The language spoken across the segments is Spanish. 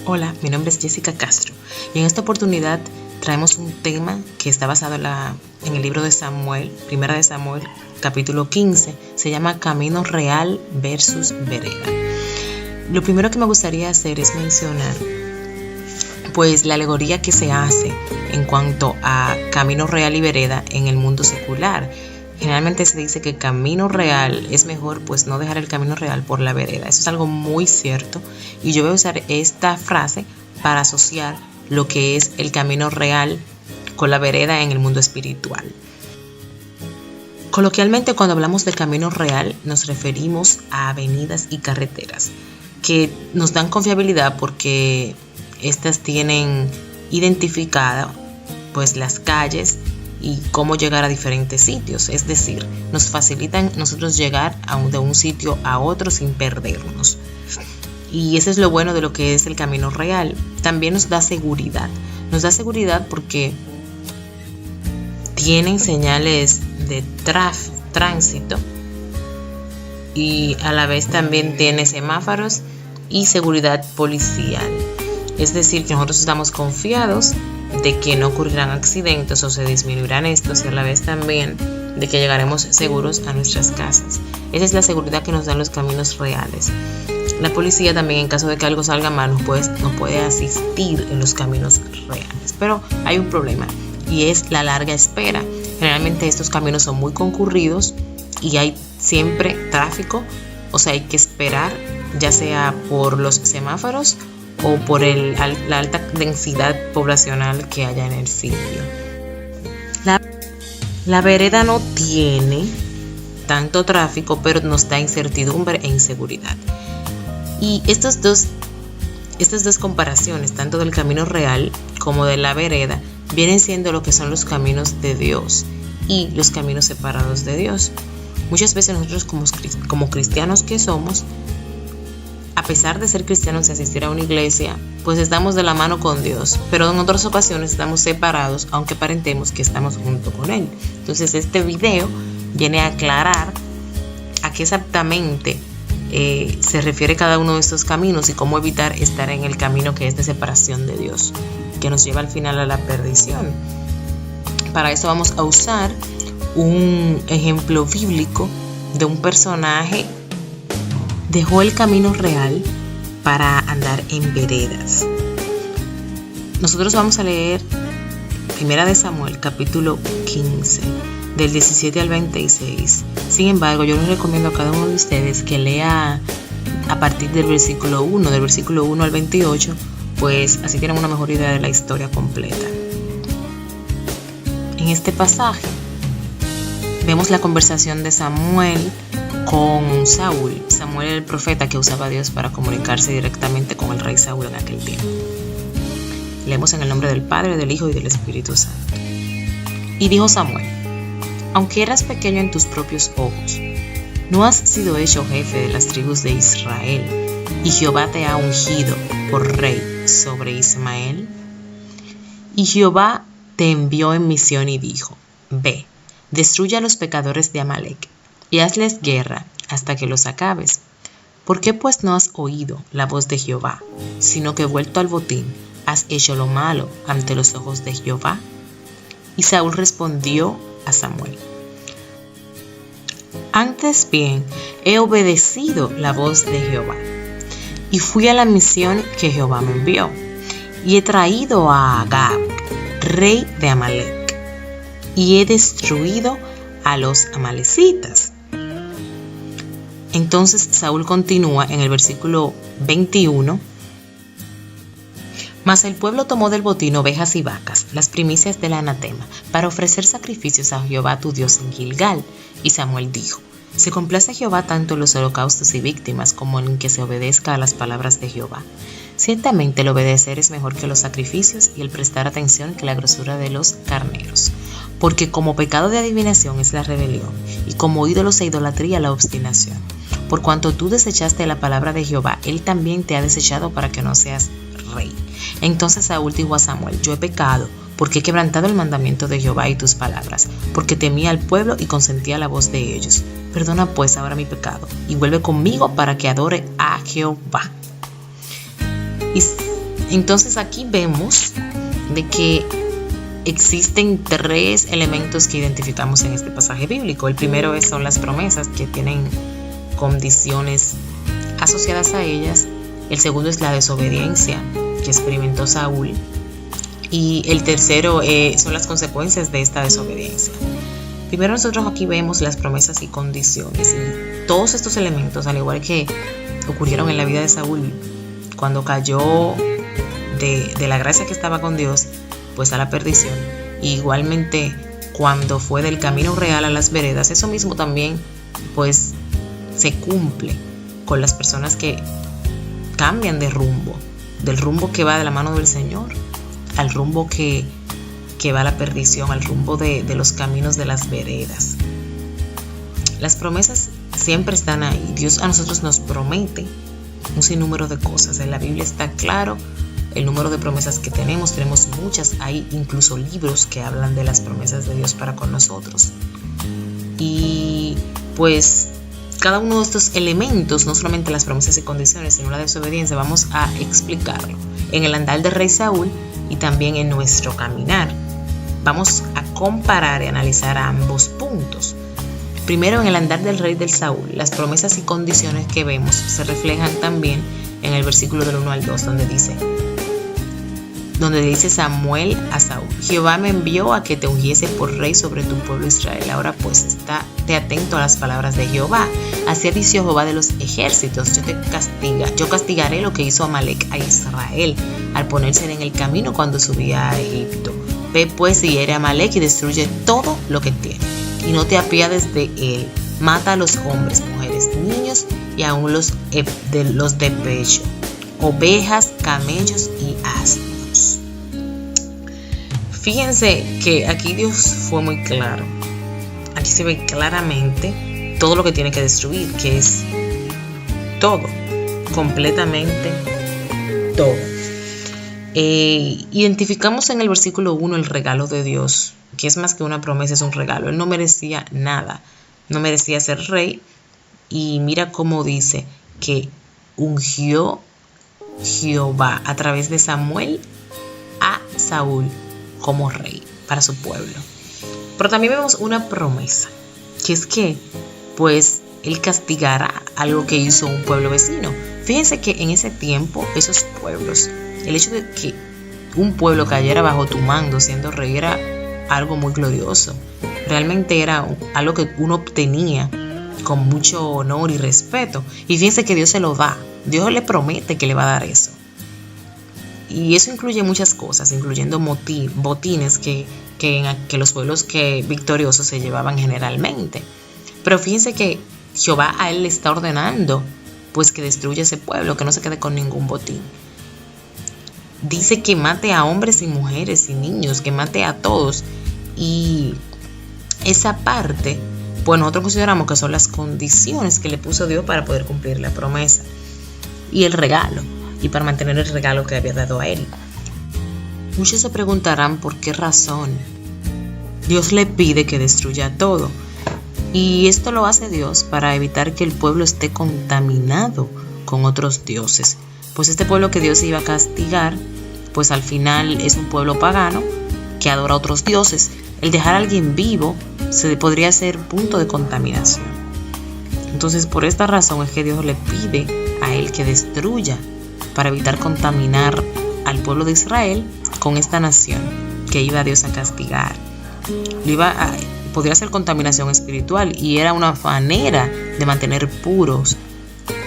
Hola, mi nombre es Jessica Castro y en esta oportunidad traemos un tema que está basado en el libro de Samuel, Primera de Samuel, capítulo 15, se llama Camino Real versus Vereda. Lo primero que me gustaría hacer es mencionar pues la alegoría que se hace en cuanto a camino real y vereda en el mundo secular. Generalmente se dice que camino real es mejor pues no dejar el camino real por la vereda. Eso es algo muy cierto y yo voy a usar esta frase para asociar lo que es el camino real con la vereda en el mundo espiritual. Coloquialmente, cuando hablamos del camino real nos referimos a avenidas y carreteras que nos dan confiabilidad porque estas tienen identificada pues las calles y cómo llegar a diferentes sitios, es decir, nos facilitan nosotros llegar de un sitio a otro sin perdernos. Y eso es lo bueno de lo que es el camino real. También nos da seguridad porque tienen señales de tránsito y a la vez también tiene semáforos y seguridad policial. Es decir, que nosotros estamos confiados de que no ocurrirán accidentes o se disminuirán estos y a la vez también de que llegaremos seguros a nuestras casas. Esa es la seguridad que nos dan los caminos reales. La policía también, en caso de que algo salga mal, nos puede asistir en los caminos reales. Pero hay un problema y es la larga espera. Generalmente estos caminos son muy concurridos y hay siempre tráfico, o sea, hay que esperar ya sea por los semáforos o por la alta densidad poblacional que haya en el sitio. La vereda no tiene tanto tráfico, pero nos da incertidumbre e inseguridad. Y estas dos comparaciones, tanto del camino real como de la vereda, vienen siendo lo que son los caminos de Dios y los caminos separados de Dios. Muchas veces nosotros como cristianos que somos, a pesar de ser cristianos y asistir a una iglesia, pues estamos de la mano con Dios, pero en otras ocasiones estamos separados, aunque aparentemos que estamos junto con Él. Entonces este video viene a aclarar a qué exactamente se refiere cada uno de estos caminos y cómo evitar estar en el camino que es de separación de Dios, que nos lleva al final a la perdición. Para eso vamos a usar un ejemplo bíblico de un personaje dejó el camino real para andar en veredas. Nosotros vamos a leer Primera de Samuel, capítulo 15, del 17 al 26. Sin embargo, yo les recomiendo a cada uno de ustedes que lea a partir del versículo 1, del versículo 1 al 28, pues así tienen una mejor idea de la historia completa. En este pasaje vemos la conversación de Samuel con Saúl. Samuel era el profeta que usaba a Dios para comunicarse directamente con el rey Saúl en aquel tiempo. Leemos en el nombre del Padre, del Hijo y del Espíritu Santo. Y dijo Samuel: aunque eras pequeño en tus propios ojos, ¿no has sido hecho jefe de las tribus de Israel? Y Jehová te ha ungido por rey sobre Ismael. Y Jehová te envió en misión y dijo: ve, destruye a los pecadores de Amalec y hazles guerra hasta que los acabes. ¿Por qué pues no has oído la voz de Jehová, sino que vuelto al botín has hecho lo malo ante los ojos de Jehová? Y Saúl respondió a Samuel: antes bien he obedecido la voz de Jehová, y fui a la misión que Jehová me envió, y he traído a Agag, rey de Amalec, y he destruido a los amalecitas. Entonces Saúl continúa en el versículo 21. Mas el pueblo tomó del botín ovejas y vacas, las primicias del anatema, para ofrecer sacrificios a Jehová tu Dios en Gilgal. Y Samuel dijo: se complace Jehová tanto en los holocaustos y víctimas como en que se obedezca a las palabras de Jehová. Ciertamente el obedecer es mejor que los sacrificios y el prestar atención que la grosura de los carneros. Porque como pecado de adivinación es la rebelión, y como ídolos e idolatría la obstinación. Por cuanto tú desechaste la palabra de Jehová, él también te ha desechado para que no seas rey. Entonces Saúl dijo a Samuel: yo he pecado, porque he quebrantado el mandamiento de Jehová y tus palabras, porque temía al pueblo y consentía la voz de ellos. Perdona pues ahora mi pecado, y vuelve conmigo para que adore a Jehová. Y entonces aquí vemos de que existen 3 elementos que identificamos en este pasaje bíblico. El primero son las promesas, que tienen condiciones asociadas a ellas. El segundo es la desobediencia que experimentó Saúl. Y el tercero son las consecuencias de esta desobediencia. Primero nosotros aquí vemos las promesas y condiciones. Y todos estos elementos, al igual que ocurrieron en la vida de Saúl, cuando cayó de la gracia que estaba con Dios, pues a la perdición. Y igualmente cuando fue del camino real a las veredas, eso mismo también pues se cumple con las personas que cambian de rumbo, del rumbo que va de la mano del Señor al rumbo que va a la perdición, al rumbo de los caminos de las veredas. Las promesas siempre están ahí. Dios a nosotros nos promete un sinnúmero de cosas. En la Biblia está claro el número de promesas que tenemos muchas. Hay incluso libros que hablan de las promesas de Dios para con nosotros. Y pues cada uno de estos elementos, no solamente las promesas y condiciones, sino la desobediencia, vamos a explicarlo en el andar del rey Saúl y también en nuestro caminar. Vamos a comparar y analizar ambos puntos. Primero, en el andar del rey del Saúl, las promesas y condiciones que vemos se reflejan también en el versículo del 1 al 2, donde dice Samuel a Saúl: Jehová me envió a que te ungiese por rey sobre tu pueblo Israel. Ahora pues estate atento a las palabras de Jehová. Así ha dicho Jehová de los ejércitos: yo castigaré lo que hizo Amalec a Israel al ponerse en el camino cuando subía a Egipto. Ve pues y hiere a Amalec y destruye todo lo que tiene, y no te apiades de él. Mata a los hombres, mujeres, niños y aún los de pecho, ovejas, camellos y asnos. Fíjense que aquí Dios fue muy claro. Aquí se ve claramente todo lo que tiene que destruir, que es todo, completamente todo. Identificamos en el versículo 1 el regalo de Dios, que es más que una promesa, es un regalo. Él no merecía nada, no merecía ser rey. Y mira cómo dice que ungió Jehová a través de Samuel a Saúl como rey para su pueblo. Pero también vemos una promesa, que es que pues él castigará algo que hizo un pueblo vecino. Fíjense que en ese tiempo esos pueblos, el hecho de que un pueblo cayera bajo tu mando siendo rey era algo muy glorioso. Realmente era algo que uno obtenía con mucho honor y respeto. Y fíjense que Dios se lo da. Dios le promete que le va a dar eso. Y eso incluye muchas cosas, incluyendo botines que los pueblos victoriosos se llevaban generalmente. Pero fíjense que Jehová a él le está ordenando pues que destruya ese pueblo, que no se quede con ningún botín. Dice que mate a hombres y mujeres y niños, que mate a todos. Y esa parte, pues nosotros consideramos que son las condiciones que le puso Dios para poder cumplir la promesa y el regalo, y para mantener el regalo que había dado a él. Muchos se preguntarán por qué razón Dios le pide que destruya todo. Y esto lo hace Dios para evitar que el pueblo esté contaminado con otros dioses. Pues este pueblo que Dios iba a castigar, pues al final es un pueblo pagano que adora a otros dioses. El dejar a alguien vivo podría ser punto de contaminación. Entonces por esta razón es que Dios le pide a él que destruya, para evitar contaminar al pueblo de Israel con esta nación que iba a Dios a castigar. Podría ser contaminación espiritual, y era una manera de mantener puros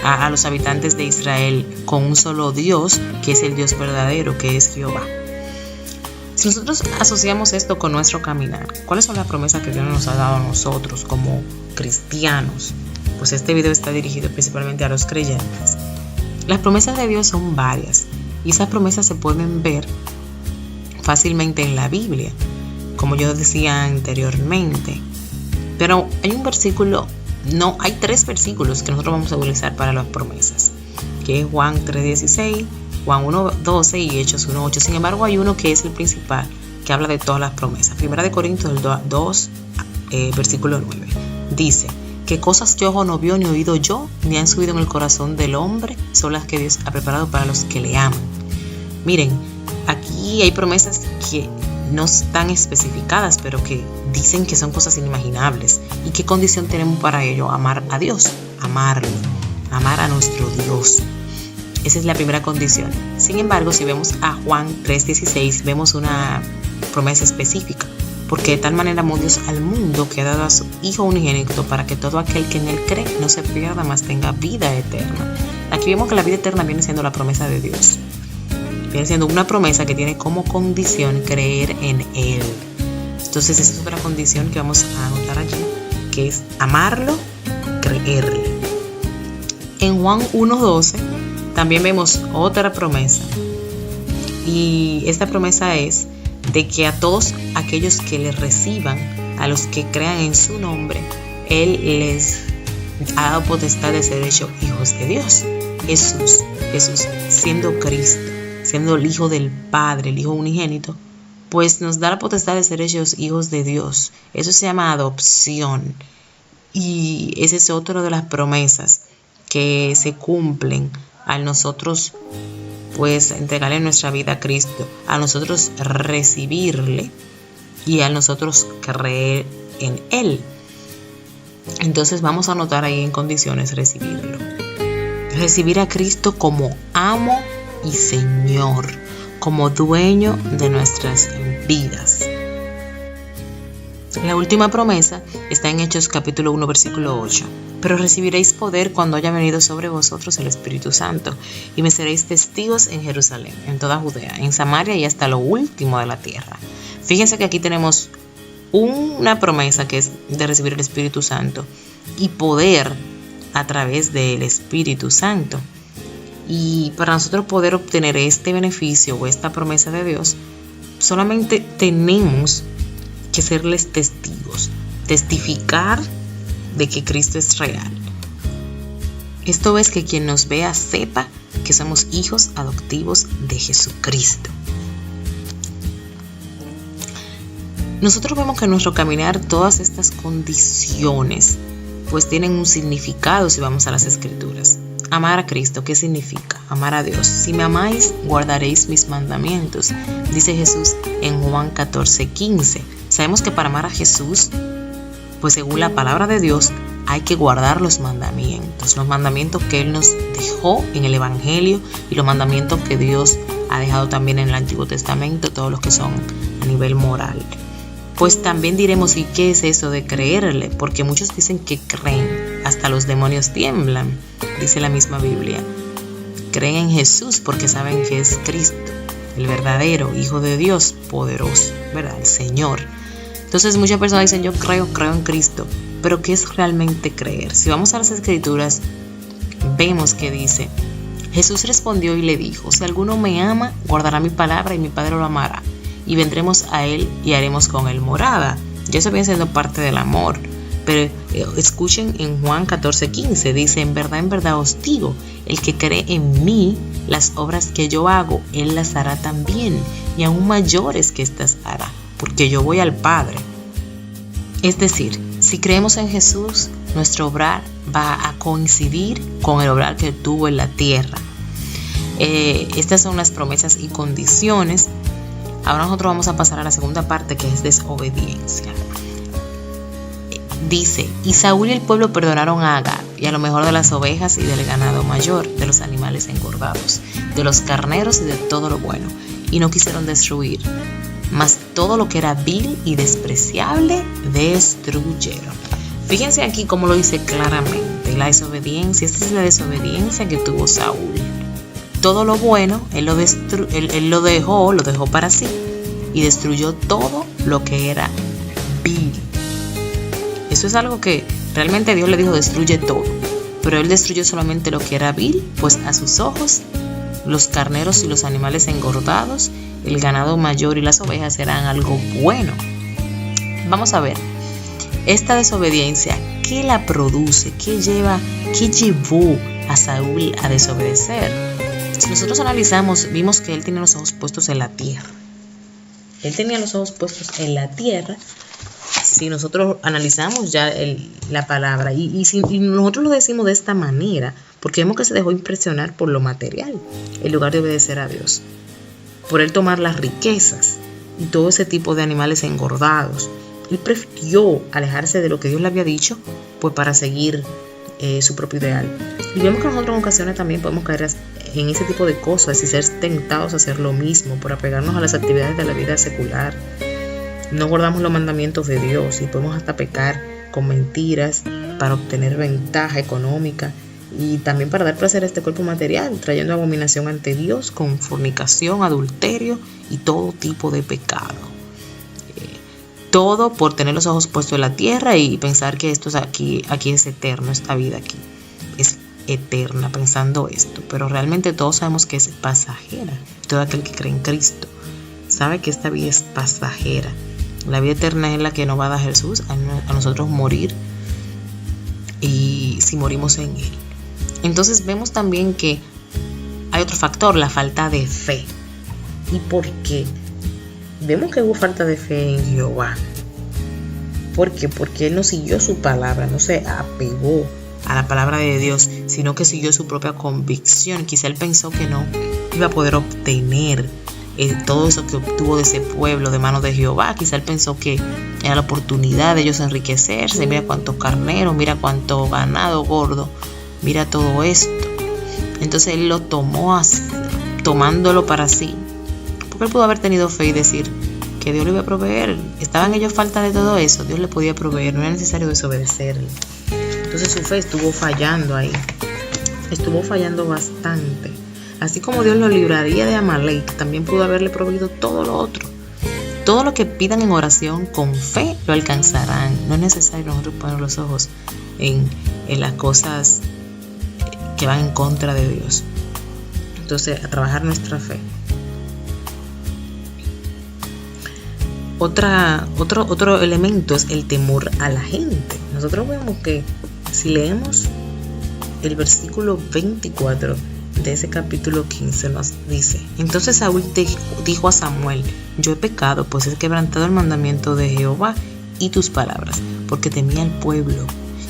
a los habitantes de Israel con un solo Dios, que es el Dios verdadero, que es Jehová. Si nosotros asociamos esto con nuestro caminar, ¿cuáles son las promesas que Dios nos ha dado a nosotros como cristianos? Pues este video está dirigido principalmente a los creyentes. Las promesas de Dios son varias, y esas promesas se pueden ver fácilmente en la Biblia, como yo decía anteriormente. Pero hay 3 versículos que nosotros vamos a utilizar para las promesas, que es Juan 3:16, Juan 1:12 y Hechos 1:8. Sin embargo, hay uno que es el principal, que habla de todas las promesas. 1 Corintios 2, versículo 9. Dice: ¿qué cosas que ojo no vio, ni oído yo, ni han subido en el corazón del hombre, son las que Dios ha preparado para los que le aman? Miren, aquí hay promesas que no están especificadas, pero que dicen que son cosas inimaginables. ¿Y qué condición tenemos para ello? Amar a Dios, amarlo, amar a nuestro Dios. Esa es la primera condición. Sin embargo, si vemos a Juan 3:16, vemos una promesa específica. Porque de tal manera amó Dios al mundo que ha dado a su Hijo unigénito para que todo aquel que en Él cree no se pierda, mas tenga vida eterna. Aquí vemos que la vida eterna viene siendo la promesa de Dios. Viene siendo una promesa que tiene como condición creer en Él. Entonces esa es otra condición que vamos a anotar aquí, que es amarlo, creerle. En Juan 1:12 también vemos otra promesa. Y esta promesa es de que a todos aquellos que le reciban, a los que crean en su nombre, Él les ha dado potestad de ser hechos hijos de Dios. Jesús siendo Cristo, siendo el Hijo del Padre, el Hijo unigénito, pues nos da la potestad de ser hechos hijos de Dios. Eso se llama adopción. Y ese es otro de las promesas que se cumplen al nosotros pues entregarle nuestra vida a Cristo, a nosotros recibirle y a nosotros creer en Él. Entonces vamos a anotar ahí en condiciones recibirlo. Recibir a Cristo como amo y Señor, como dueño de nuestras vidas. La última promesa está en Hechos capítulo 1 versículo 8. Pero recibiréis poder cuando haya venido sobre vosotros el Espíritu Santo, y me seréis testigos en Jerusalén, en toda Judea, en Samaria y hasta lo último de la tierra. Fíjense que aquí tenemos una promesa que es de recibir el Espíritu Santo y poder a través del Espíritu Santo. Y para nosotros poder obtener este beneficio o esta promesa de Dios, solamente tenemos que serles testigos, testificar de que Cristo es real. Esto es que quien nos vea sepa que somos hijos adoptivos de Jesucristo. Nosotros vemos que en nuestro caminar todas estas condiciones pues tienen un significado si vamos a las Escrituras. Amar a Cristo, ¿qué significa? Amar a Dios. Si me amáis, guardaréis mis mandamientos, dice Jesús en Juan 14:15. Sabemos que para amar a Jesús, pues según la palabra de Dios, hay que guardar los mandamientos que Él nos dejó en el Evangelio y los mandamientos que Dios ha dejado también en el Antiguo Testamento, todos los que son a nivel moral. Pues también diremos, ¿y qué es eso de creerle? Porque muchos dicen que creen, hasta los demonios tiemblan, dice la misma Biblia. Creen en Jesús porque saben que es Cristo, el verdadero Hijo de Dios poderoso, ¿verdad? El Señor. Entonces muchas personas dicen, yo creo en Cristo, pero ¿qué es realmente creer? Si vamos a las Escrituras, vemos que dice, Jesús respondió y le dijo, si alguno me ama, guardará mi palabra y mi Padre lo amará, y vendremos a Él y haremos con Él morada. Ya eso viene siendo parte del amor. Pero escuchen en Juan 14:15, dice, en verdad os digo, el que cree en mí, las obras que yo hago, Él las hará también, y aún mayores que estas hará, porque yo voy al Padre. Es decir, si creemos en Jesús, nuestro obrar va a coincidir con el obrar que tuvo en la tierra. Estas son las promesas y condiciones. Ahora nosotros vamos a pasar a la segunda parte, que es desobediencia. Dice, y Saúl y el pueblo perdonaron a Agar y a lo mejor de las ovejas y del ganado mayor, de los animales engordados, de los carneros y de todo lo bueno, y no quisieron destruir, mas todo lo que era vil y despreciable destruyeron. Fíjense aquí cómo lo dice claramente, la desobediencia, esta es la desobediencia que tuvo Saúl. Todo lo bueno, él lo dejó para sí, y destruyó todo lo que era vil. Eso es algo que realmente Dios le dijo, destruye todo. Pero él destruyó solamente lo que era vil, pues a sus ojos los carneros y los animales engordados, el ganado mayor y las ovejas eran algo bueno. Vamos a ver, esta desobediencia, ¿qué la produce? ¿Qué llevó a Saúl a desobedecer? Si nosotros analizamos, vimos que él tenía los ojos puestos en la tierra. Él tenía los ojos puestos en la tierra. Si nosotros analizamos ya la palabra y nosotros lo decimos de esta manera, porque vemos que se dejó impresionar por lo material, en lugar de obedecer a Dios. por él tomar las riquezas y todo ese tipo de animales engordados. Él prefirió alejarse de lo que Dios le había dicho, pues para seguir su propio ideal. Y vemos que nosotros en ocasiones también podemos caer en ese tipo de cosas y ser tentados a hacer lo mismo por apegarnos a las actividades de la vida secular. No guardamos los mandamientos de Dios y podemos hasta pecar con mentiras para obtener ventaja económica y también para dar placer a este cuerpo material, trayendo abominación ante Dios con fornicación, adulterio y todo tipo de pecado. Todo por tener los ojos puestos en la tierra y pensar que esto es aquí es eterno, esta vida aquí es eterna, pensando esto. Pero realmente todos sabemos que es pasajera. Todo aquel que cree en Cristo sabe que esta vida es pasajera. La vida eterna es la que nos va a dar Jesús a nosotros morir, y si morimos en Él. Entonces vemos también que hay otro factor, la falta de fe. ¿Y por qué? Vemos que hubo falta de fe en Jehová. ¿Por qué? Porque él no siguió su palabra, no se apegó a la palabra de Dios, sino que siguió su propia convicción. Quizá él pensó que no iba a poder obtener todo eso que obtuvo de ese pueblo de manos de Jehová. Quizá él pensó que era la oportunidad de ellos enriquecerse. Mira cuántos carneros, mira cuánto ganado gordo, mira todo esto. Entonces él lo tomó así, tomándolo para sí. Porque él pudo haber tenido fe y decir que Dios le iba a proveer. Estaban ellos falta de todo eso, Dios le podía proveer, no era necesario desobedecerle. Entonces su fe estuvo fallando ahí, estuvo fallando bastante. Así como Dios lo libraría de Amalek, también pudo haberle proveído todo lo otro. Todo lo que pidan en oración con fe lo alcanzarán. No es necesario nosotros poner los ojos en las cosas que van en contra de Dios. Entonces, a trabajar nuestra fe. Otro elemento es el temor a la gente. Nosotros vemos que si leemos el versículo 24 de ese capítulo 15 nos dice: entonces Saúl dijo a Samuel: yo he pecado, pues he quebrantado el mandamiento de Jehová y tus palabras, porque temía al pueblo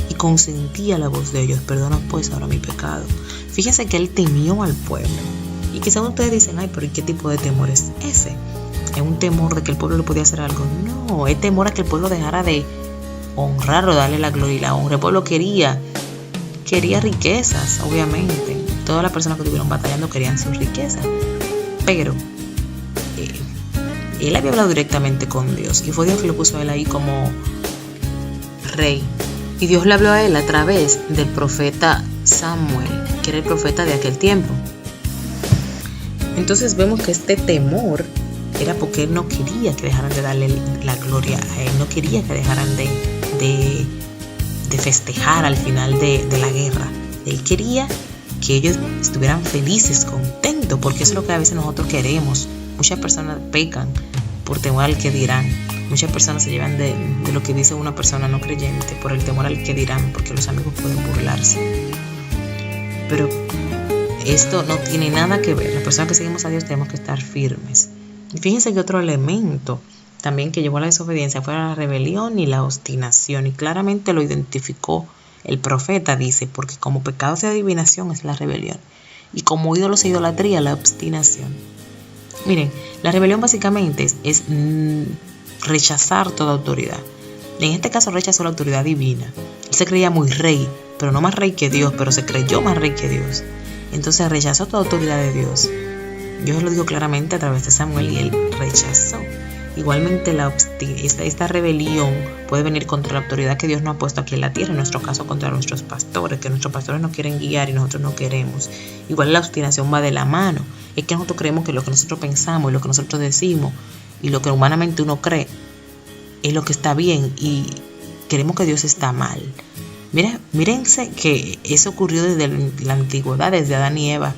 y consentía la voz de ellos. Perdona pues ahora mi pecado. Fíjense que él temió al pueblo. Y quizás ustedes dicen: ay, pero ¿y qué tipo de temor es ese? ¿Es un temor de que el pueblo le podía hacer algo? No, es temor a que el pueblo dejara de honrarlo, darle la gloria y la honra. El pueblo quería riquezas, obviamente. Todas las personas que estuvieron batallando querían sus riquezas. Pero él había hablado directamente con Dios y fue Dios que lo puso a él ahí como rey. Y Dios le habló a él a través del profeta Samuel, que era el profeta de aquel tiempo. Entonces vemos que este temor era porque él no quería que dejaran de darle la gloria a él, no quería que dejaran de festejar al final de la guerra. Él quería que ellos estuvieran felices, contentos, porque eso es lo que a veces nosotros queremos. Muchas personas pecan por temor al que dirán. Muchas personas se llevan de lo que dice una persona no creyente por el temor al que dirán, porque los amigos pueden burlarse. Pero esto no tiene nada que ver. Las personas que seguimos a Dios tenemos que estar firmes. Y fíjense que otro elemento también que llevó a la desobediencia fue la rebelión y la obstinación. Y claramente lo identificó el profeta, dice: porque como pecado de adivinación es la rebelión, y como ídolos e idolatría la obstinación. Miren, la rebelión básicamente es rechazar toda autoridad. En este caso rechazó la autoridad divina. Él se creía muy rey, pero no más rey que Dios, pero se creyó más rey que Dios. Entonces rechazó toda autoridad de Dios. Dios lo dijo claramente a través de Samuel y él rechazó. Igualmente esta rebelión puede venir contra la autoridad que Dios nos ha puesto aquí en la tierra, en nuestro caso contra nuestros pastores, que nuestros pastores nos quieren guiar y nosotros no queremos. Igual la obstinación va de la mano. Es que nosotros creemos que lo que nosotros pensamos y lo que nosotros decimos y lo que humanamente uno cree es lo que está bien y queremos que Dios está mal. Mírense que eso ocurrió desde la antigüedad, desde Adán y Eva.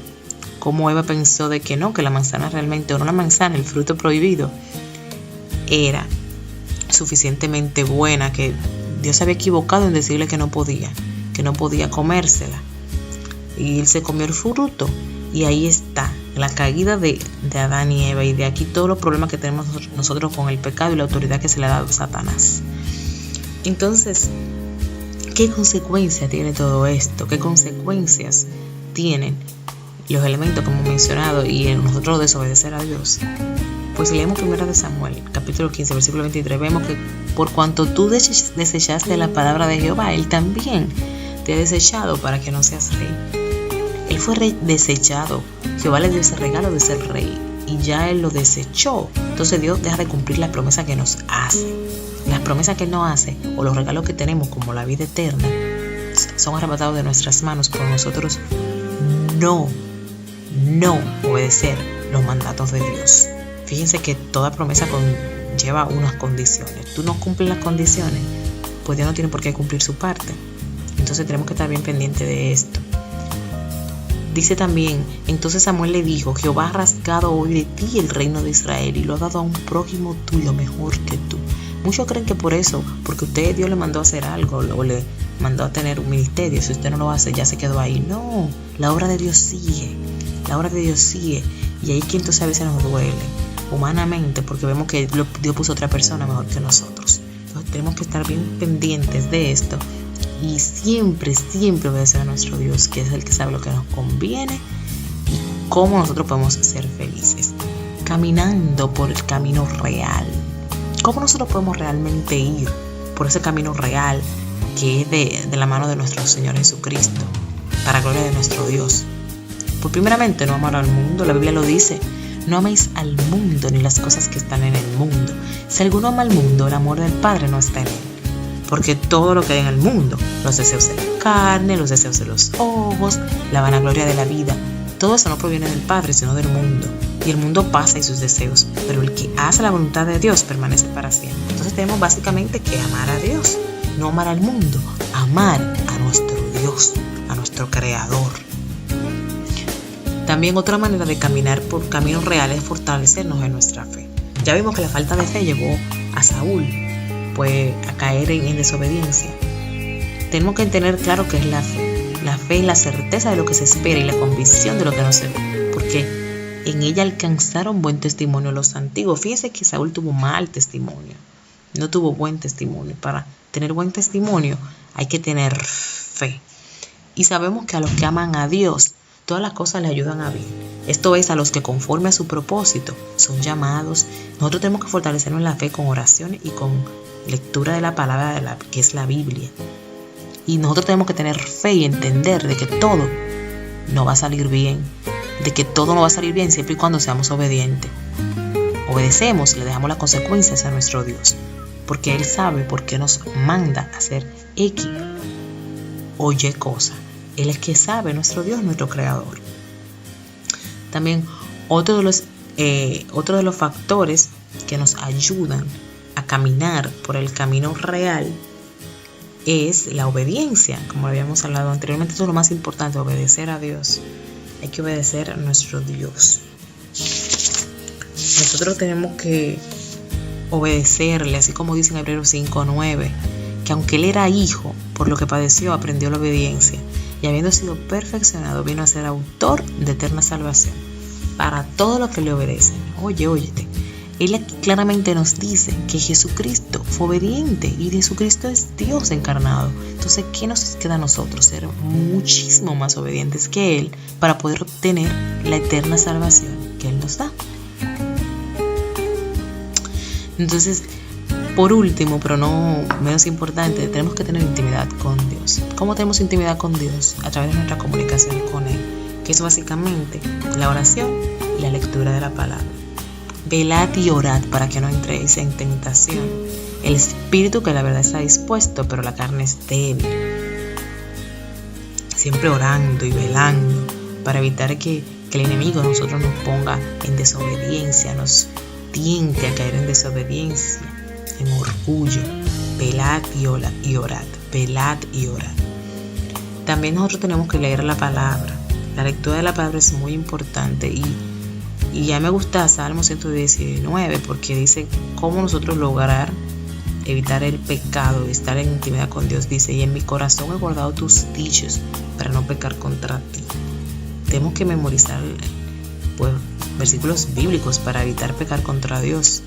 Como Eva pensó de que no, que la manzana realmente, o no la manzana, el fruto prohibido, era suficientemente buena, que Dios se había equivocado en decirle que no podía comérsela. Y él se comió el fruto. Y ahí está la caída de Adán y Eva. Y de aquí todos los problemas que tenemos nosotros con el pecado y la autoridad que se le ha dado a Satanás. Entonces, ¿qué consecuencia tiene todo esto? ¿Qué consecuencias tienen los elementos que hemos mencionado y en nosotros desobedecer a Dios, pues si leemos 1 Samuel, capítulo 15, versículo 23, vemos que por cuanto tú desechaste la palabra de Jehová, Él también te ha desechado para que no seas rey. Él fue desechado. Jehová le dio ese regalo de ser rey y ya Él lo desechó. Entonces Dios deja de cumplir las promesas que nos hace. Las promesas que Él nos hace o los regalos que tenemos como la vida eterna son arrebatados de nuestras manos por nosotros no obedecer los mandatos de Dios. Fíjense que toda promesa lleva unas condiciones. Tú no cumples las condiciones, pues Dios no tiene por qué cumplir su parte. Entonces tenemos que estar bien pendientes de esto. Dice también, entonces Samuel le dijo, Jehová ha rasgado hoy de ti el reino de Israel y lo ha dado a un prójimo tuyo mejor que tú. Muchos creen que por eso, porque Dios le mandó a hacer algo o le mandó a tener un ministerio, si usted no lo hace ya se quedó ahí. No, la obra de Dios sigue. La obra de Dios sigue. Y ahí que entonces a veces nos duele humanamente porque vemos que Dios puso otra persona mejor que nosotros. Entonces tenemos que estar bien pendientes de esto y siempre obedecer a nuestro Dios, que es el que sabe lo que nos conviene y cómo nosotros podemos ser felices. Caminando por el camino real. ¿Cómo nosotros podemos realmente ir por ese camino real que es de la mano de nuestro Señor Jesucristo, para gloria de nuestro Dios? Pues primeramente no amar al mundo, la Biblia lo dice. No améis al mundo ni las cosas que están en el mundo. Si alguno ama al mundo, el amor del Padre no está en él. Porque todo lo que hay en el mundo, los deseos de la carne, los deseos de los ojos, la vanagloria de la vida, todo eso no proviene del Padre, sino del mundo. Y el mundo pasa y sus deseos, pero el que hace la voluntad de Dios permanece para siempre. Entonces tenemos básicamente que amar a Dios, no amar al mundo, amar a nuestro Dios, a nuestro Creador. También otra manera de caminar por caminos reales es fortalecernos en nuestra fe. Ya vimos que la falta de fe llevó a Saúl pues a caer en desobediencia. Tenemos que tener claro que es la fe. La fe es la certeza de lo que se espera y la convicción de lo que no se ve, porque en ella alcanzaron buen testimonio los antiguos. Fíjense que Saúl tuvo mal testimonio, no tuvo buen testimonio. Para tener buen testimonio hay que tener fe. Y sabemos que a los que aman a Dios, todas las cosas le ayudan a bien. Esto es, a los que conforme a su propósito son llamados. Nosotros tenemos que fortalecernos en la fe con oración y con lectura de la palabra que es la Biblia. Y nosotros tenemos que tener fe y entender de que todo no va a salir bien, de que todo no va a salir bien siempre y cuando seamos obedientes. Obedecemos y le dejamos las consecuencias a nuestro Dios, porque Él sabe por qué nos manda a hacer X o Y cosa. Él es que sabe, nuestro Dios, nuestro Creador. También otro de los factores que nos ayudan a caminar por el camino real es la obediencia. Como habíamos hablado anteriormente, eso es lo más importante, obedecer a Dios. Hay que obedecer a nuestro Dios. Nosotros tenemos que obedecerle, así como dice en Hebreos 5:9, que aunque Él era hijo, por lo que padeció, aprendió la obediencia. Y habiendo sido perfeccionado, vino a ser autor de eterna salvación para todos los que le obedecen. Óyete. Él aquí claramente nos dice que Jesucristo fue obediente y Jesucristo es Dios encarnado. Entonces, ¿qué nos queda a nosotros? Ser muchísimo más obedientes que Él para poder obtener la eterna salvación que Él nos da. Entonces, por último, pero no menos importante, tenemos que tener intimidad con Dios. ¿Cómo tenemos intimidad con Dios? A través de nuestra comunicación con Él, que es básicamente la oración y la lectura de la palabra. Velad y orad para que no entréis en tentación. El espíritu, que la verdad está dispuesto, pero la carne es débil. Siempre orando y velando para evitar que el enemigo a nosotros nos ponga en desobediencia, nos tiente a caer en desobediencia, en orgullo. Velad y orad. Velad y orad. También nosotros tenemos que leer la palabra. La lectura de la palabra es muy importante y ya me gusta Salmo 119 porque dice cómo nosotros lograr evitar el pecado y estar en intimidad con Dios. Dice, y en mi corazón he guardado tus dichos para no pecar contra ti. Tenemos que memorizar pues, versículos bíblicos para evitar pecar contra Dios.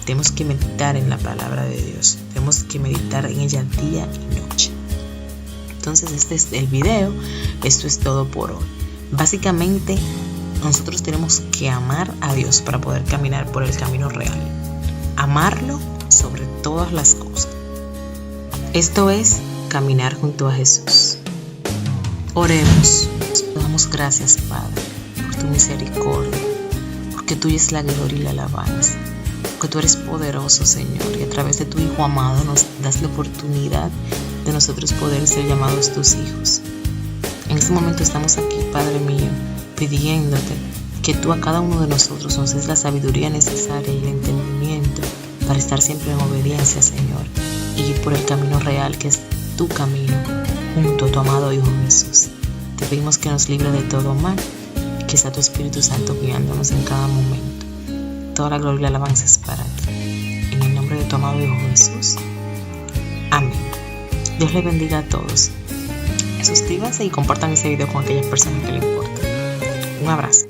Tenemos que meditar en la palabra de Dios. Tenemos que meditar en ella día y noche. Entonces este es el video. Esto es todo por hoy. Básicamente, nosotros tenemos que amar a Dios para poder caminar por el camino real. Amarlo sobre todas las cosas. Esto es caminar junto a Jesús. Oremos. Damos gracias, Padre, por tu misericordia, porque tuya es la gloria y la alabanza, porque tú eres poderoso, Señor, y a través de tu Hijo amado nos das la oportunidad de nosotros poder ser llamados tus hijos. En este momento estamos aquí, Padre mío, pidiéndote que tú a cada uno de nosotros nos des la sabiduría necesaria y el entendimiento para estar siempre en obediencia, Señor, y ir por el camino real que es tu camino, junto a tu amado Hijo Jesús. Te pedimos que nos libre de todo mal, que sea tu Espíritu Santo guiándonos en cada momento. Toda la gloria y la alabanza es para ti. En el nombre de tu amado Hijo Jesús. Amén. Dios les bendiga a todos. Suscríbanse y compartan este video con aquellas personas que les importan. Un abrazo.